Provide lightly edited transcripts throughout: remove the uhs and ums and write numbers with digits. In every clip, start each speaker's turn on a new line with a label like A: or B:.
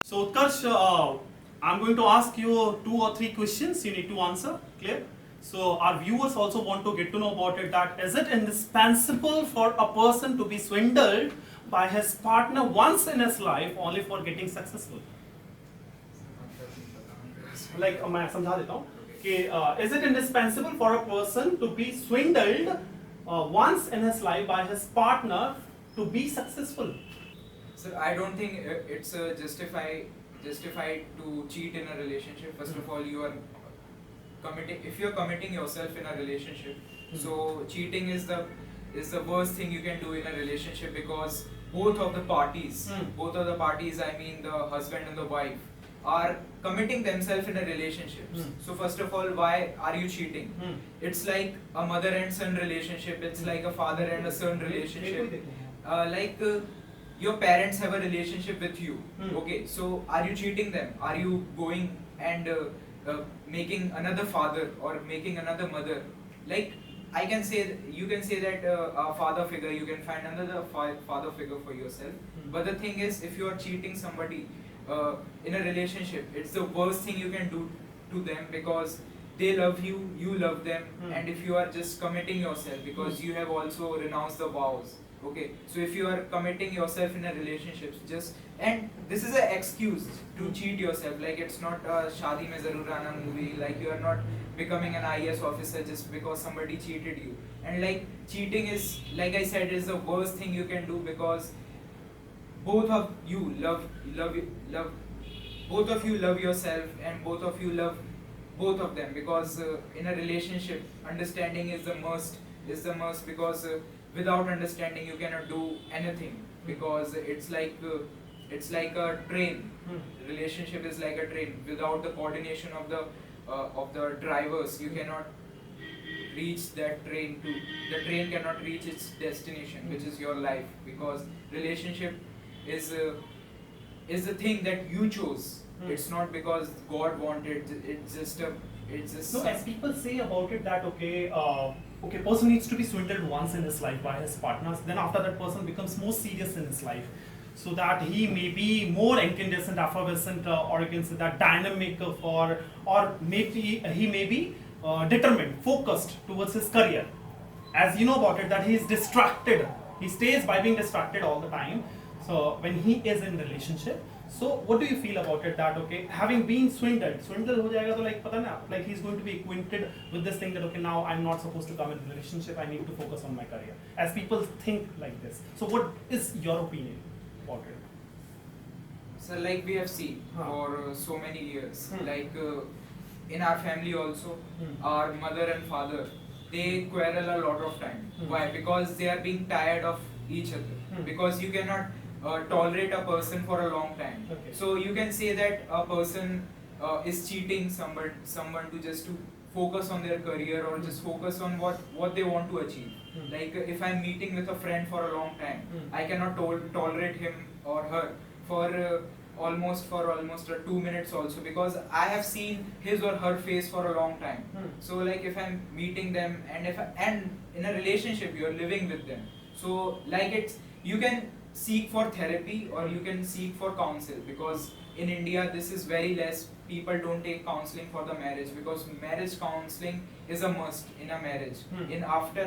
A: So Utkarsh, I'm going to ask you 2 or 3 questions. You need to answer. Clear? So our viewers also want to get to know about it. That is it indispensable for a person to be swindled by his partner once in his life only for getting successful? Like मैं समझा देता हूँ कि is it indispensable for a person to be swindled once in his life by his partner to be successful?
B: Sir, I don't think it's justified to cheat in a relationship. First of all, you are committing. If you're committing yourself in a relationship, so cheating is the worst thing you can do in a relationship, because both of the parties, I mean the husband and the wife, are committing themselves in a relationship. So first of all, why are you cheating? It's like a mother and son relationship. It's like a father and a son relationship. Your parents have a relationship with you. Okay, so are you cheating them? Are you going and making another father or making another mother? Like, you can say that a father figure, you can find another father figure for yourself. But the thing is, if you are cheating somebody in a relationship, it's the worst thing you can do to them, because they love you, you love them, and if you are just committing yourself, because you have also renounced the vows. Okay, so if you are committing yourself in a relationship, and this is an excuse to cheat yourself. Like, it's not a Shadi Mein Zarur Aana movie. Like, you are not becoming an IAS officer just because somebody cheated you. And like, cheating is, like I said, is the worst thing you can do, because both of you love both of you love yourself, and both of you love both of them, because in a relationship, understanding is the must, because without understanding you cannot do anything, because it's like a train. Relationship is like a train. Without the coordination of the drivers, you cannot reach that train to the train cannot reach its destination, which is your life, because relationship is the thing that you chose. It's not because God wanted. It's just
A: No, as people say about it that person needs to be swindled once in his life by his partners. Then after that person becomes more serious in his life, so that he may be more incandescent, effervescent, or you can say that dynamic or maybe he may be determined, focused towards his career. As you know about it, that he is distracted. He stays by being distracted all the time. So when he is in relationship, so what do you feel about it? That having been swindled हो जाएगा तो like पता ना, like he's going to be acquainted with this thing that now I'm not supposed to come in a relationship. I need to focus on my career. As people think like this. So what is your opinion about it?
B: So like we have seen for so many years, like in our family also, our mother and father, they quarrel a lot of time. Why? Because they are being tired of each other. Because you cannot tolerate a person for a long time.
A: Okay.
B: So you can say that a person is cheating someone to focus on their career, or just focus on what they want to achieve. Like, if I'm meeting with a friend for a long time, I cannot tolerate him or her for almost 2 minutes also, because I have seen his or her face for a long time. So like, if I'm meeting them, and in a relationship you're living with them, so like, you can seek for therapy or you can seek for counsel, because in India this is very less. People don't take counseling for the marriage, because marriage counseling is a must in a marriage. After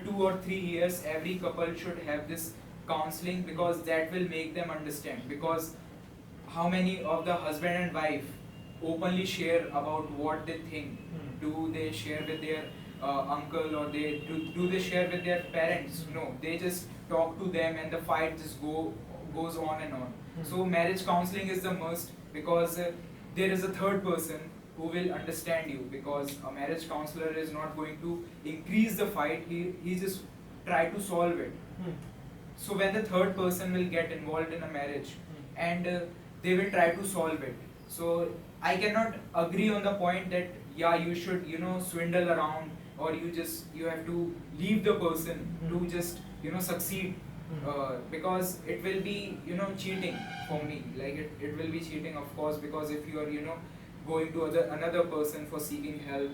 B: 2 or 3 years, every couple should have this counseling, because that will make them understand. Because how many of the husband and wife openly share about what they think? Do they share with their uncle, or do they share with their parents? No, they just talk to them, and the fight just goes on and on. So marriage counseling is the must, because there is a third person who will understand you, because a marriage counselor is not going to increase the fight. He just try to solve it. So when the third person will get involved in a marriage, and they will try to solve it. So I cannot agree on the point that you should swindle around, or you have to leave the person to just succeed, because it will be cheating for me. Like, it will be cheating, of course, because if you are going to another person for seeking help,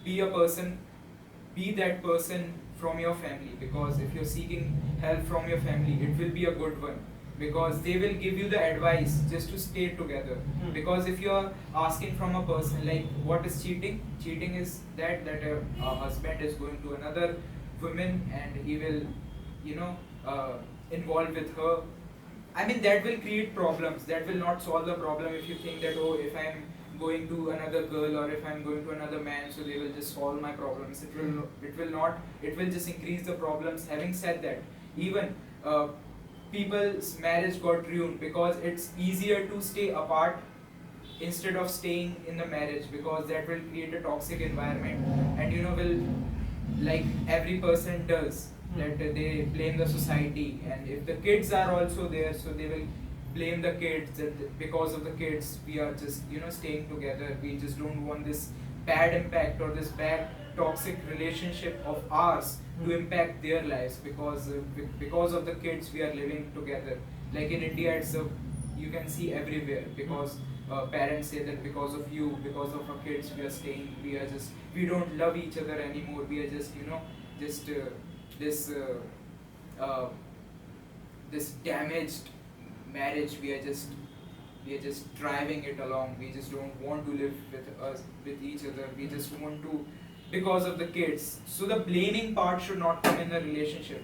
B: be that person from your family, because if you're seeking help from your family, it will be a good one. because they will give you the advice just to stay together. Because if you are asking from a person like what is cheating, cheating is that a husband is going to another woman and he will, you know, involve with her. I mean, that will create problems. That will not solve the problem if you think that, oh, if I'm going to another girl or if I'm going to another man, so they will just solve my problems. It will not. It will just increase the problems. Having said that, even people's marriage got ruined because it's easier to stay apart instead of staying in the marriage, because that will create a toxic environment, and you know, will, like every person does, that they blame the society, and if the kids are also there, so they will blame the kids, that because of the kids we are just, you know, staying together. We just don't want this bad impact or this bad toxic relationship of ours to impact their lives, because of the kids we are living together. Like in India, it's a, you can see everywhere, because parents say that because of you, because of our kids, we are staying, we don't love each other anymore, we are just, you know, just this damaged marriage, we are just driving it along. We just don't want to live with each other. We just want to, because of the kids. So the blaming part should not come in the relationship.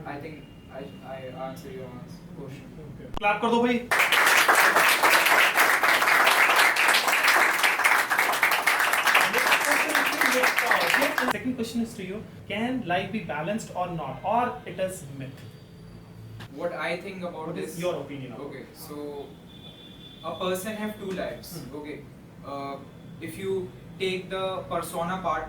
B: I think I answer your question.
A: Clap कर दो भाई. Second question is to you: can life be balanced or not, or it is myth?
B: What I think about
A: What
B: this.
A: is your opinion?
B: Okay, so a person have two lives. Okay, if you take the persona part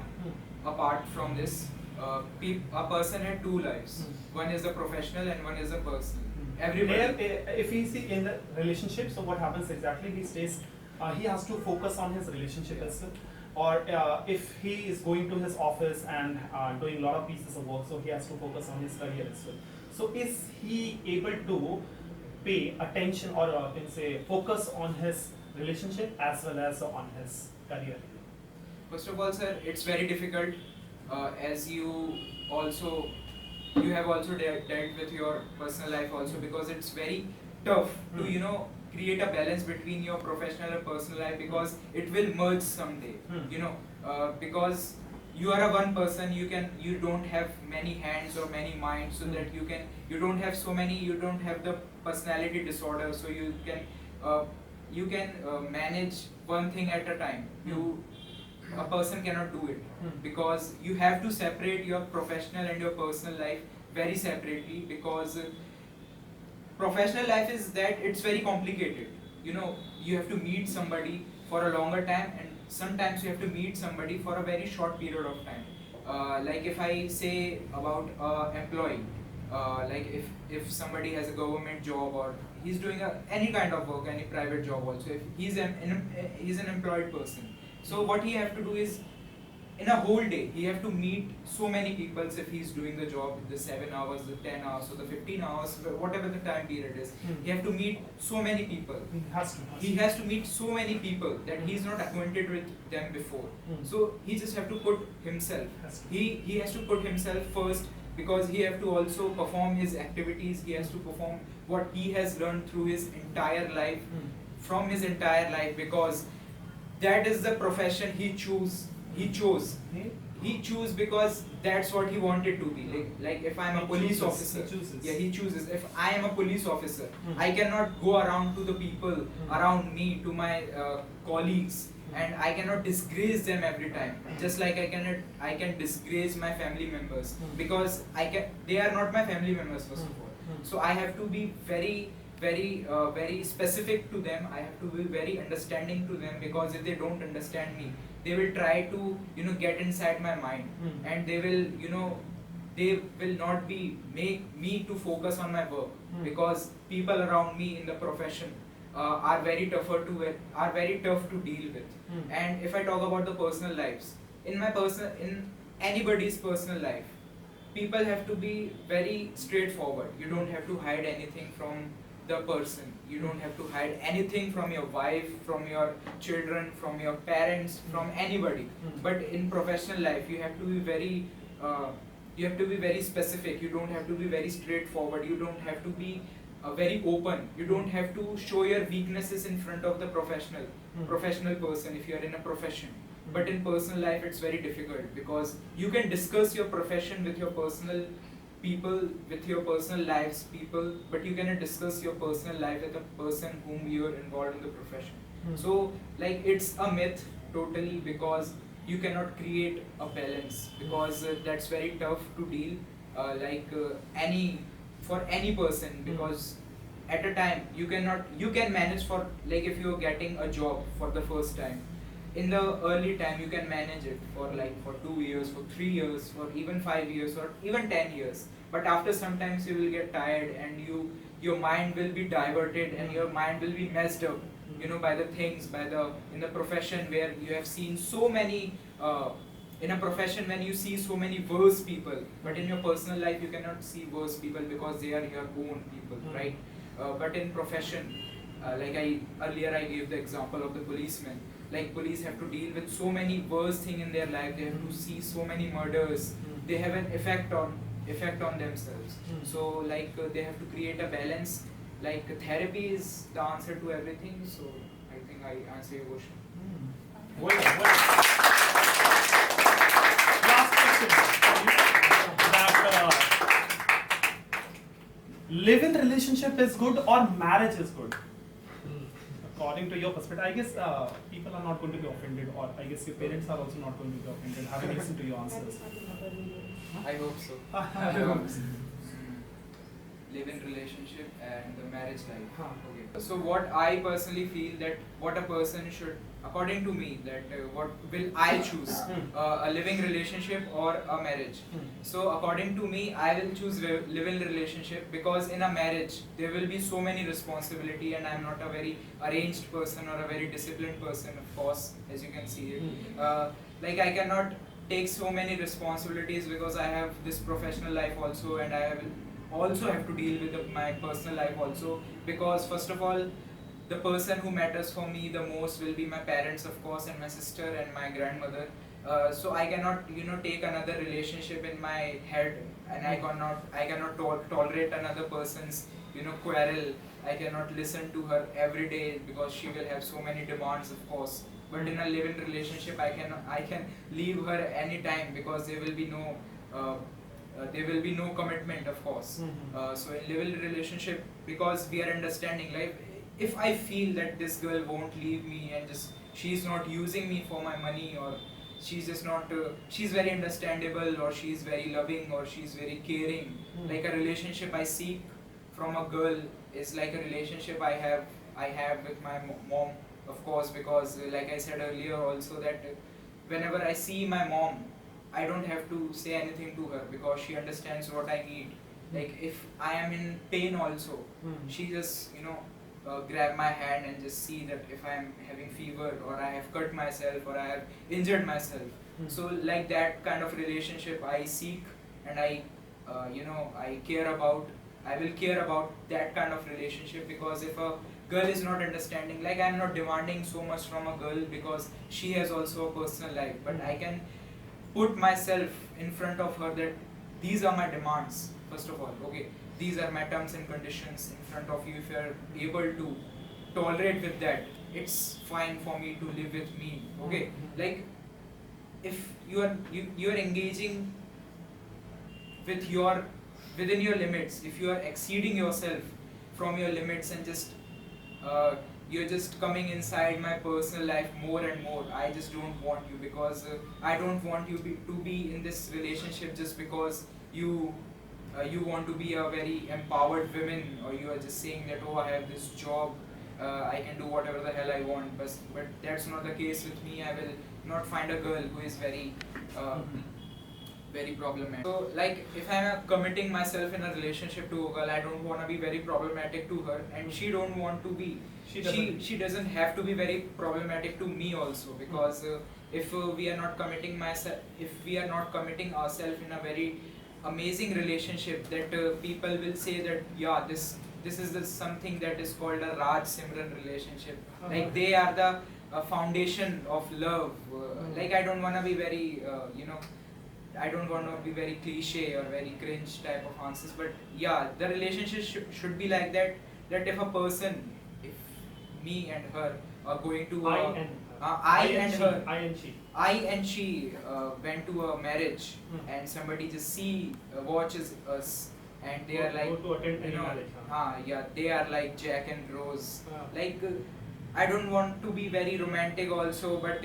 B: apart from this, a person had two lives. One is a professional and one is a personal. Everybody.
A: There, if he is in the relationship, so what happens exactly? He stays. He has to focus on his relationship as well. Or if he is going to his office and doing a lot of pieces of work, so he has to focus on his career as well. So is he able to pay attention, or can say focus on his relationship as well as on his career?
B: First of all, sir, it's very difficult, as you have also dealt with your personal life also, because it's very tough to, you know, create a balance between your professional and personal life, because it will merge someday. You know, because you are a one person, you don't have many hands or many minds, so that you don't have the personality disorder, so you can manage one thing at a time. A person cannot do it, because you have to separate your professional and your personal life very separately, because professional life is that it's very complicated. You know, you have to meet somebody for a longer time, and sometimes you have to meet somebody for a very short period of time. Like if I say about employee, like if somebody has a government job, or he's doing any kind of work, any private job also, if he's an employed person, so what he have to do is, in a whole day, he have to meet so many people. If he's doing the job, the 7 hours, the 10 hours, or the 15 hours, whatever the time period is, he have to meet so many people. He has to meet so many people that he's not acquainted with them before. So he just have to put himself. He has to put himself first, because he have to also perform his activities. He has to perform what he has learned through his entire life, from his entire life, because that is the profession he chose. He chose because that's what he wanted to be. Like if I'm a police officer, he chooses. If I am a police officer, I cannot go around to the people around me, to my colleagues, and I cannot disgrace them every time. Just like I can disgrace my family members, because they are not my family members first of all. So I have to be very specific to them. I have to be very understanding to them, because if they don't understand me, they will try to, you know, get inside my mind, and they will, you know, they will not make me to focus on my work, because people around me in the profession are very tough to deal with. And if I talk about the personal lives, in anybody's personal life, people have to be very straightforward. You don't have to hide anything from the person. You don't have to hide anything from your wife, from your children, from your parents, from anybody. But in professional life, you have to be very specific. You don't have to be very straightforward. You don't have to be very open. You don't have to show your weaknesses in front of the professional person if you are in a profession. But in personal life, it's very difficult because you can discuss your profession with your personal people, with your personal lives people, but you cannot discuss your personal life with a person whom you are involved in the profession. So like it's a myth totally because you cannot create a balance because that's very tough to deal any for any person because at a time you can manage for like if you're getting a job for the first time in the early time you can manage it for 2 years, for 3 years, for even 5 years or even 10 years, but after sometimes you will get tired and your mind will be diverted and your mind will be messed up by the things in the profession where you have seen so many in a profession when you see so many worse people, but in your personal life you cannot see worse people because they are your own people, right? But in profession, earlier I gave the example of the policeman. Like police have to deal with so many worse things in their life. They have to see so many murders. They have an effect on themselves. So they have to create a balance. Like therapy is the answer to everything. So I think I answer your question.
A: Well done, well done. Last question. That live-in relationship is good or marriage is good? According to your perspective, I guess people are not going to be offended, or I guess your parents are also not going to be offended having listened to your answers.
B: I hope so. Live-in relationship and the marriage life. Okay. So what I personally feel that what a person should, according to me, that what will I choose, a living relationship or a marriage? So according to me, I will choose live-in relationship because in a marriage there will be so many responsibility, and I am not a very arranged person or a very disciplined person, of course, as you can see it. I cannot take so many responsibilities because I have this professional life also, and I also have to deal with my personal life also, because first of all the person who matters for me the most will be my parents, of course, and my sister and my grandmother. So I cannot take another relationship in my head, and I cannot tolerate another person's quarrel. I cannot listen to her every day because she will have so many demands, of course. But in a live-in relationship I can leave her anytime because there will be no commitment, of course. So in live-in relationship, because we are understanding, like if I feel that this girl won't leave me and just she's not using me for my money, or she's just not she's very understandable, or she's very loving, or she's very caring, like a relationship I seek from a girl is like a relationship I have with my mom, of course, because like I said earlier also that whenever I see my mom, I don't have to say anything to her because she understands what I need. Like if I am in pain also, she just grab my hand and just see that if I am having fever, or I have cut myself, or I have injured myself. So like that kind of relationship I seek, and I care about. I will care about that kind of relationship, because if a girl is not understanding, like I am not demanding so much from a girl because she has also a personal life, but I can put myself in front of her that these are my demands, first of all, okay, these are my terms and conditions in front of you. If you are able to tolerate with that, it's fine for me to live with me, okay. Like if you are engaging within your limits, if you are exceeding yourself from your limits and just you're just coming inside my personal life more and more, I just don't want you, because I don't want you to be in this relationship just because you want to be a very empowered woman, or you are just saying that, oh, I have this job, I can do whatever the hell I want, but that's not the case with me. I will not find a girl who is very problematic. So like if I'm committing myself in a relationship to a girl, I don't want to be very problematic to her, and she don't want to be. She doesn't have to be very problematic to me also, because if we are not committing ourselves in a very amazing relationship, that people will say that yeah, this is something that is called a Raj Simran relationship. Like they are the foundation of love. Like I don't want to be very I don't want to be very cliche or very cringe type of answers, but yeah, the relationship should be like that. That if a person, if me and her are going to I and her, I and she went to a marriage, and somebody just watches us, and they are like,
A: go to attend any marriage.
B: yeah, they are like Jack and Rose. Like, I don't want to be very romantic also, but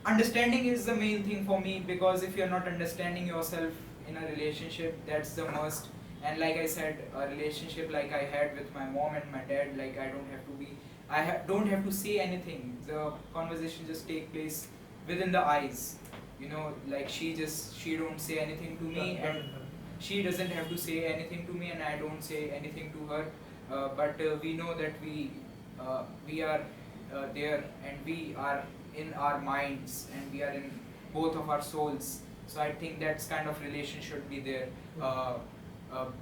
B: understanding is the main thing for me, because if you're not understanding yourself in a relationship, that's the must. And like I said, a relationship like I had with my mom and my dad, like I don't have to be, don't have to say anything. The conversation just take place within the eyes. You know, like she don't say anything to me, and she doesn't have to say anything to me, and I don't say anything to her. But we know that we are there, and we are in our minds, and we are in both of our souls. So I think that's kind of relation should be there.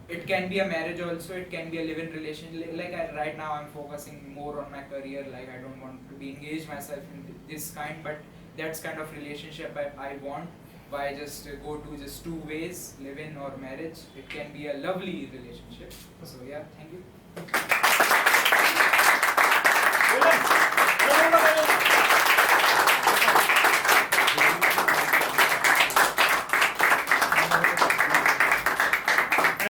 B: It can be a marriage also, it can be a live-in relationship. Like right now I'm focusing more on my career, like I don't want to be engaged myself in this kind, but that's kind of relationship I want. Why just go to just two ways, live-in or marriage? It can be a lovely relationship. So yeah, thank you.